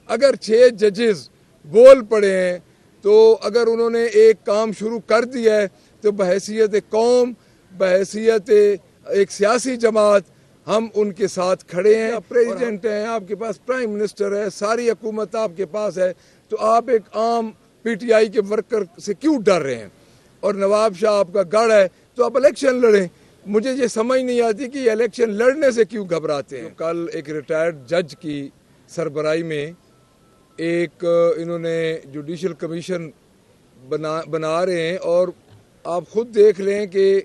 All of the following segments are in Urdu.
اگر 6 ججز بول پڑے ہیں تو اگر انہوں نے ایک کام شروع کر دیا ہے تو بحیثیت قوم، بحیثیت ایک سیاسی جماعت ہم ان کے ساتھ کھڑے ہیں۔ پریزیڈنٹ ہیں، آپ کے پاس پرائم منسٹر ہے، ساری حکومت آپ کے پاس ہے، تو آپ ایک عام پی ٹی آئی کے ورکر سے کیوں ڈر رہے ہیں؟ اور نواب شاہ آپ کا گڑھ ہے تو آپ الیکشن لڑیں۔ مجھے یہ سمجھ نہیں آتی کہ یہ الیکشن لڑنے سے کیوں گھبراتے ہیں۔ کل ایک ریٹائرڈ جج کی سربراہی میں ایک انہوں نے جوڈیشل کمیشن بنا رہے ہیں، اور آپ خود دیکھ لیں کہ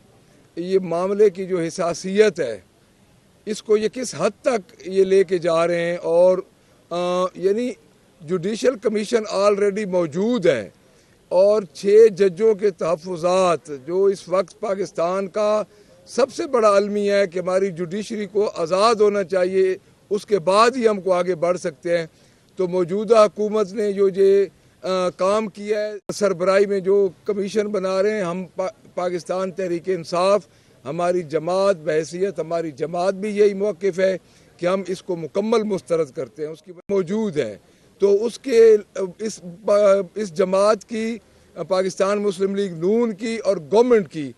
یہ معاملے کی جو حساسیت ہے اس کو یہ کس حد تک یہ لے کے جا رہے ہیں، اور یعنی جوڈیشل کمیشن آلریڈی موجود ہے، اور 6 ججوں کے تحفظات جو اس وقت پاکستان کا سب سے بڑا المیہ ہے کہ ہماری جوڈیشری کو آزاد ہونا چاہیے، اس کے بعد ہی ہم کو آگے بڑھ سکتے ہیں۔ تو موجودہ حکومت نے جو یہ کام کیا ہے، سربراہی میں جو کمیشن بنا رہے ہیں، ہم پاکستان تحریک انصاف، ہماری جماعت بحیثیت ہماری جماعت بھی یہی موقف ہے کہ ہم اس کو مکمل مسترد کرتے ہیں۔ اس کی موجود ہے تو اس جماعت کی، پاکستان مسلم لیگ نون کی اور گورنمنٹ کی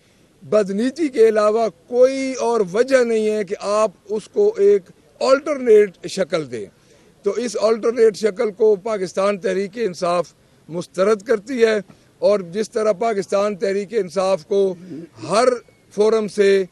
بدنیتی کے علاوہ کوئی اور وجہ نہیں ہے کہ آپ اس کو ایک آلٹرنیٹ شکل دیں۔ تو اس آلٹرنیٹ شکل کو پاکستان تحریک انصاف مسترد کرتی ہے، اور جس طرح پاکستان تحریک انصاف کو ہر فورم سے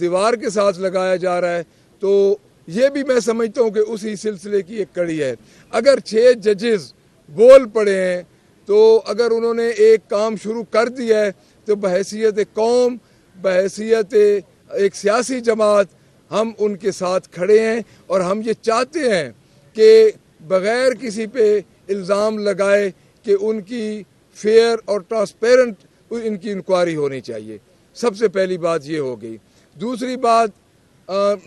دیوار کے ساتھ لگایا جا رہا ہے، تو یہ بھی میں سمجھتا ہوں کہ اسی سلسلے کی ایک کڑی ہے۔ اگر 6 ججز بول پڑے ہیں تو اگر انہوں نے ایک کام شروع کر دیا ہے تو بحیثیت قوم، بحیثیت ایک سیاسی جماعت ہم ان کے ساتھ کھڑے ہیں، اور ہم یہ چاہتے ہیں کہ بغیر کسی پہ الزام لگائے کہ ان کی فیئر اور ٹرانسپیرنٹ ان کی انکوائری ہونی چاہیے۔ سب سے پہلی بات یہ ہو گئی۔ دوسری بات،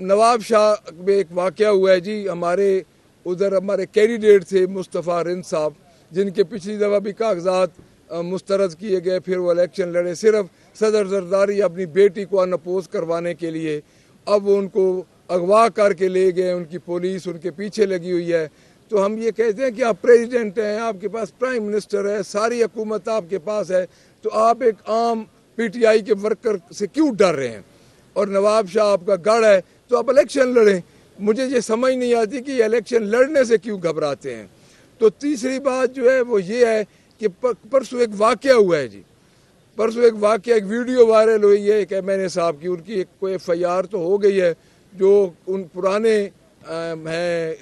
نواب شاہ میں ایک واقعہ ہوا ہے جی، ہمارے کینڈیڈیٹ تھے مصطفیٰ رند صاحب، جن کے پچھلی دفعہ بھی کاغذات مسترد کیے گئے، پھر وہ الیکشن لڑے صرف صدر زرداری اپنی بیٹی کو انپوز کروانے کے لیے۔ اب وہ ان کو اغوا کر کے لے گئے، ان کی پولیس ان کے پیچھے لگی ہوئی ہے۔ تو ہم یہ کہتے ہیں کہ آپ پریزیڈنٹ ہیں، آپ کے پاس پرائم منسٹر ہے، ساری حکومت آپ کے پاس ہے، تو آپ ایک عام پی ٹی آئی کے ورکر سے کیوں ڈر رہے ہیں؟ اور نواب شاہ آپ کا گڑھ ہے تو آپ الیکشن لڑیں۔ مجھے یہ سمجھ نہیں آتی کہ یہ الیکشن لڑنے سے کیوں گھبراتے ہیں۔ تو تیسری بات جو ہے وہ یہ ہے کہ پرسوں ایک واقعہ ہوا ہے جی، پرسوں ایک واقعہ، ایک ویڈیو وائرل ہوئی ہے ایک ایم این اے صاحب کی، ان کی ایک کوئی ایف آئی آر تو ہو گئی ہے، جو ان پرانے ہیں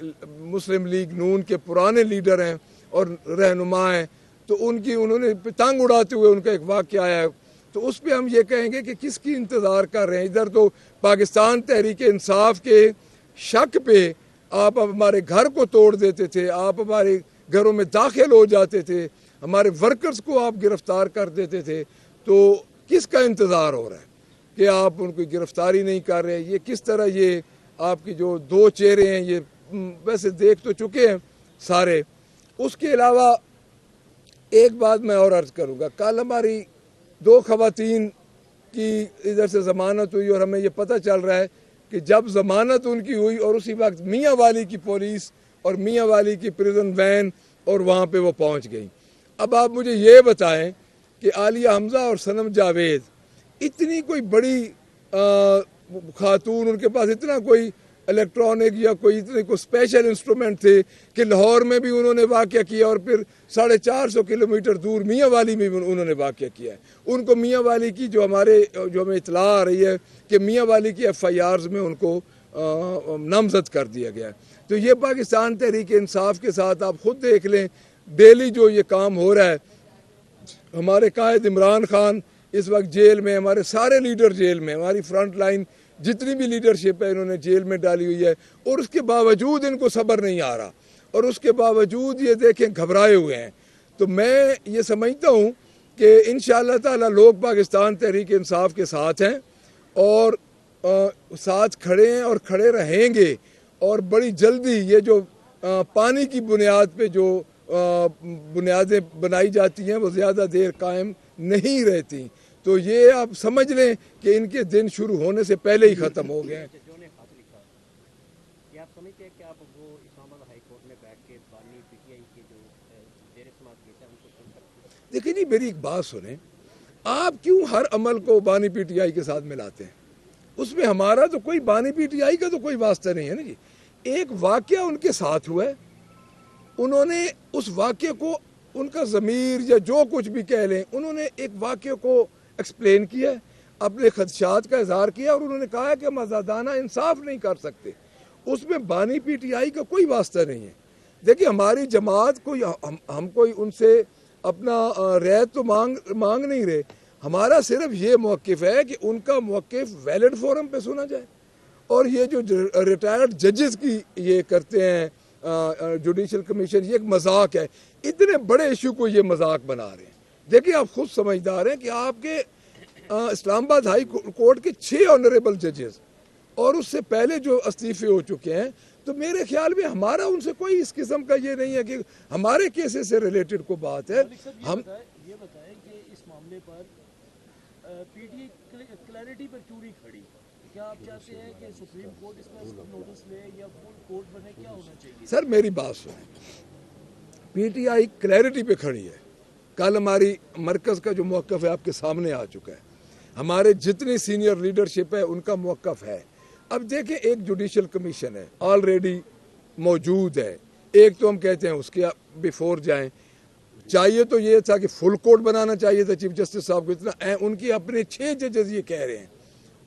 مسلم لیگ نون کے پرانے لیڈر ہیں اور رہنما ہیں، تو انہوں نے پتنگ اڑاتے ہوئے ان کا ایک واقعہ آیا ہے۔ تو اس پہ ہم یہ کہیں گے کہ کس کی انتظار کر رہے ہیں؟ ادھر تو پاکستان تحریک انصاف کے شک پہ آپ ہمارے گھر کو توڑ دیتے تھے، آپ ہمارے گھروں میں داخل ہو جاتے تھے، ہمارے ورکرز کو آپ گرفتار کر دیتے تھے، تو کس کا انتظار ہو رہا ہے کہ آپ ان کی گرفتاری نہیں کر رہے؟ یہ کس طرح یہ آپ کی جو 2 چہرے ہیں، یہ ویسے دیکھ تو چکے ہیں سارے۔ اس کے علاوہ ایک بات میں اور عرض کروں گا، کل ہماری 2 خواتین کی ادھر سے ضمانت ہوئی، اور ہمیں یہ پتہ چل رہا ہے کہ جب ضمانت ان کی ہوئی اور اسی وقت میاں والی کی پولیس اور میاں والی کی پریزن وین اور وہاں پہ وہ پہنچ گئی۔ اب آپ مجھے یہ بتائیں کہ عالیہ حمزہ اور صنم جاوید اتنی کوئی بڑی خاتون، ان کے پاس اتنا کوئی الیکٹرانک یا کوئی اسپیشل انسٹرومنٹ تھے کہ لاہور میں بھی انہوں نے واقعہ کیا، اور پھر 450 کلومیٹر دور میاں والی میں بھی انہوں نے واقعہ کیا ہے۔ ان کو میاں والی کی جو ہمیں اطلاع آ رہی ہے کہ میاں والی کی ایف آئی آرز میں ان کو نامزد کر دیا گیا ہے۔ تو یہ پاکستان تحریک انصاف کے ساتھ آپ خود دیکھ لیں، ڈیلی جو یہ کام ہو رہا ہے۔ ہمارے قائد عمران خان اس وقت جیل میں، ہمارے سارے لیڈر جیل میں، ہماری فرنٹ لائن جتنی بھی لیڈرشپ ہے انہوں نے جیل میں ڈالی ہوئی ہے، اور اس کے باوجود ان کو صبر نہیں آ رہا، اور اس کے باوجود یہ دیکھیں گھبرائے ہوئے ہیں۔ تو میں یہ سمجھتا ہوں کہ انشاءاللہ تعالی لوگ پاکستان تحریک انصاف کے ساتھ ہیں، اور ساتھ کھڑے ہیں اور کھڑے رہیں گے، اور بڑی جلدی یہ جو پانی کی بنیاد پہ جو بنیادیں بنائی جاتی ہیں وہ زیادہ دیر قائم نہیں رہتی، تو یہ آپ سمجھ لیں کہ ان کے دن شروع ہونے سے پہلے ہی ختم ہو گئے ہیں۔ آپ سمجھتے ہیں کہ آپ وہ اسلام آباد ہائی کورٹ میں بیٹھ کے دیکھیں جی میری ایک بات سنیں, آپ کیوں ہر عمل کو بانی پی ٹی آئی کے ساتھ ملاتے ہیں؟ اس میں ہمارا تو کوئی بانی پی ٹی آئی کا تو کوئی واسطہ نہیں ہے نا جی. ایک واقعہ ان کے ساتھ ہوا ہے, انہوں نے اس واقعے کو, ان کا ضمیر یا جو کچھ بھی کہہ لیں, انہوں نے ایک واقعے کو ایکسپلین کیا, اپنے خدشات کا اظہار کیا, اور انہوں نے کہا ہے کہ ہم آزادانہ انصاف نہیں کر سکتے. اس میں بانی پی ٹی آئی کا کوئی واسطہ نہیں ہے. دیکھیں ہماری جماعت کوئی, ہم کوئی ان سے اپنا رعایت تو مانگ نہیں رہے. ہمارا صرف یہ موقف ہے کہ ان کا موقف ویلڈ فورم پہ سنا جائے. اور یہ جو ریٹائرڈ ججز کی یہ کرتے ہیں جوڈیشل کمیشن, یہ ایک مذاق ہے. اتنے بڑے ایشو کو یہ مذاق بنا رہے ہیں. دیکھیں آپ خود سمجھدار ہیں کہ آپ کے اسلام آباد ہائی کورٹ کے 6 آنریبل ججز اور اس سے پہلے جو استعفے ہو چکے ہیں, تو میرے خیال میں ہمارا ان سے کوئی اس قسم کا یہ نہیں ہے کہ ہمارے کیسز سے ریلیٹڈ کو بات ہے. ہم یہ بتائیں کہ اس معاملے پر پی ٹی آئی کلیئرٹی پر کیوں نہیں کھڑی؟ کیا آپ چاہتے ہیں کہ سپریم کورٹ اس کا نوٹس لے یا فل کورٹ بنے؟ کیا ہونا چاہیے؟ سر میری بات سنیں, پی ٹی آئی کلیئرٹی پہ کھڑی ہے. کل ہماری مرکز کا جو موقف ہے آپ کے سامنے آ چکا ہے. ہمارے جتنی سینئر لیڈرشپ ہے ان کا موقف ہے. اب دیکھیں ایک جوڈیشل کمیشن ہے آلریڈی موجود ہے, ایک تو ہم کہتے ہیں اس کے بیفور جائیں. چاہیے تو یہ تھا کہ فل کورٹ بنانا چاہیے تھا چیف جسٹس صاحب کو. اتنا ان کی اپنے 6 ججز یہ کہہ رہے ہیں,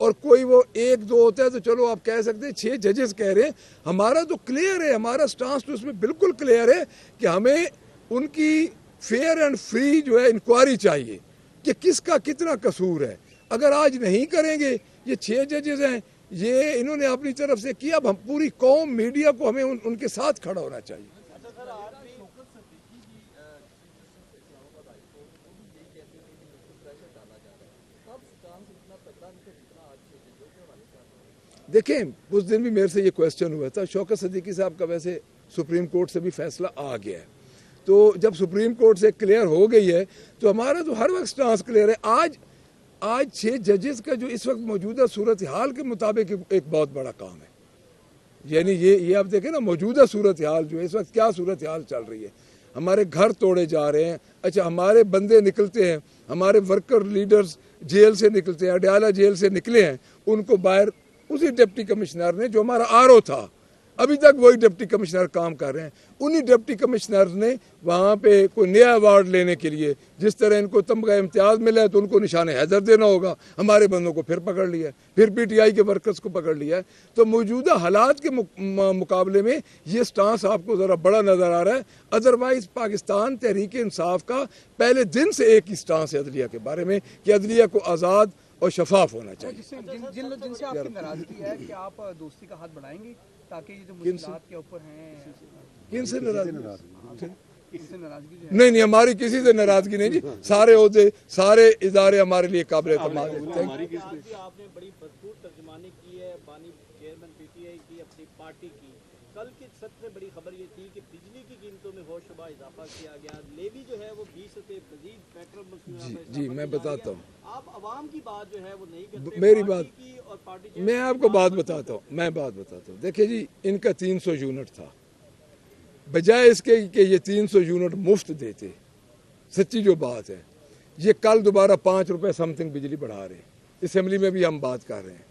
اور کوئی وہ 1-2 ہوتا ہے تو چلو آپ کہہ سکتے ہیں 6 ججز کہہ رہے ہیں. ہمارا تو کلیئر ہے, ہمارا سٹانس تو اس میں بالکل کلیئر ہے کہ ہمیں ان کی فیئر اینڈ فری جو ہے انکوائری چاہیے کہ کس کا کتنا قصور ہے. اگر آج نہیں کریں گے, یہ 6 ججز ہیں, یہ انہوں نے اپنی طرف سے کیا, اب ہم پوری قوم میڈیا کو ہمیں ان کے ساتھ کھڑا ہونا چاہیے. دیکھیں اس دن بھی میرے سے یہ کویسچن ہوا تھا. شوکت صدیقی صاحب کا ویسے سپریم کورٹ سے بھی فیصلہ آ گیا ہے, تو جب سپریم کورٹ سے کلیئر ہو گئی ہے تو ہمارا تو ہر وقت سٹانس کلیئر ہے. آج 6 ججز کا جو اس وقت موجودہ صورتحال کے مطابق ایک بہت بڑا کام ہے. یعنی یہ آپ دیکھیں نا موجودہ صورتحال جو ہے اس وقت کیا صورتحال چل رہی ہے. ہمارے گھر توڑے جا رہے ہیں. اچھا ہمارے بندے نکلتے ہیں, ہمارے ورکر لیڈرز جیل سے نکلتے ہیں, اڈیالہ جیل سے نکلے ہیں, ان کو باہر اسی ڈپٹی کمشنر نے, جو ہمارا RO تھا, ابھی تک وہی ڈپٹی کمشنر کام کر رہے ہیں, انہی ڈپٹی کمشنر نے وہاں پہ کوئی نیا ایوارڈ لینے کے لیے, جس طرح ان کو تمغہ امتیاز ملا ہے تو ان کو نشان حیدر دینا ہوگا, ہمارے بندوں کو پھر پکڑ لیا ہے, پھر پی ٹی آئی کے ورکرز کو پکڑ لیا ہے. تو موجودہ حالات کے مقابلے میں یہ سٹانس آپ کو ذرا بڑا نظر آ رہا ہے. ادروائز پاکستان تحریک انصاف کا پہلے دن سے ایک ہی سٹانس ہے عدلیہ کے بارے میں کہ عدلیہ کو آزاد اور شفاف ہونا چاہیے. جن سے آپ کی ناراضگی ہے کہ آپ دوستی کا ہاتھ بڑھائیں گے تاکہ یہ جو مشکلات کے اوپر ہیں, کن سے ناراضگی؟ نہیں ہماری کسی سے ناراضگی نہیں جی. سارے عہدے سارے ادارے ہمارے لیے قابل اعتماد ہیں. آپ نے بڑی بھرپور ترجمانی کی ہے بانی چیئرمین پی ٹی آئی کی, اپنی پارٹی کی. کل کی سب سے بڑی خبر یہ تھی کہ بجلی کی قیمتوں میں ہوش شبہ اضافہ کیا گیا. لیوی جو ہے وہ 20 روپے مزید پیٹرول مصنوعات جی میں بتاتا ہوں. آپ عوام کی بات جو ہے وہ نہیں کرتے. میری بات میں آپ کو بات بتاتا ہوں. دیکھیں جی ان کا 300 یونٹ تھا, بجائے اس کے کہ یہ 300 یونٹ مفت دیتے, سچی جو بات ہے یہ کل دوبارہ 5 روپے سم تھنگ بجلی بڑھا رہے ہیں. اسمبلی میں بھی ہم بات کر رہے ہیں.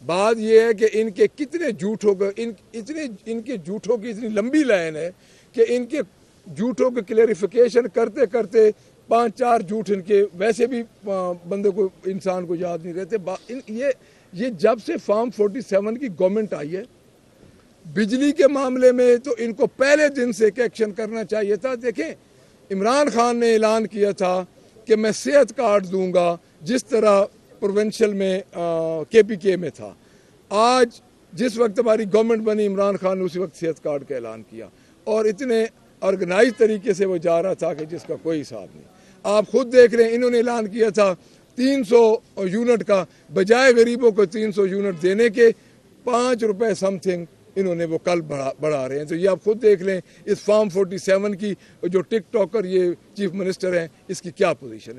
بات یہ ہے کہ ان کے کتنے جھوٹوں کا ان کے جھوٹوں کی اتنی لمبی لائن ہے کہ ان کے جھوٹوں کی کلیریفیکیشن کرتے کرتے 5-4 جھوٹ ان کے ویسے بھی بندے کو انسان کو یاد نہیں رہتے. یہ جب سے فارم 47 کی گورنمنٹ آئی ہے بجلی کے معاملے میں تو ان کو پہلے دن سے ایک ایکشن کرنا چاہیے تھا. دیکھیں عمران خان نے اعلان کیا تھا کہ میں صحت کارڈ دوں گا جس طرح پروونشل میں KPK میں تھا. آج جس وقت ہماری گورنمنٹ بنی عمران خان نے اسی وقت صحت کارڈ کا اعلان کیا, اور اتنے آرگنائز طریقے سے وہ جا رہا تھا کہ جس کا کوئی حساب نہیں. آپ خود دیکھ رہے ہیں انہوں نے اعلان کیا تھا 300 یونٹ کا, بجائے غریبوں کو 300 یونٹ دینے کے 5 روپے سم تھنگ انہوں نے وہ کل بڑھا رہے ہیں. تو یہ آپ خود دیکھ لیں اس فارم 47 کی جو ٹک ٹاکر یہ چیف منسٹر ہیں اس کی کیا پوزیشن ہے.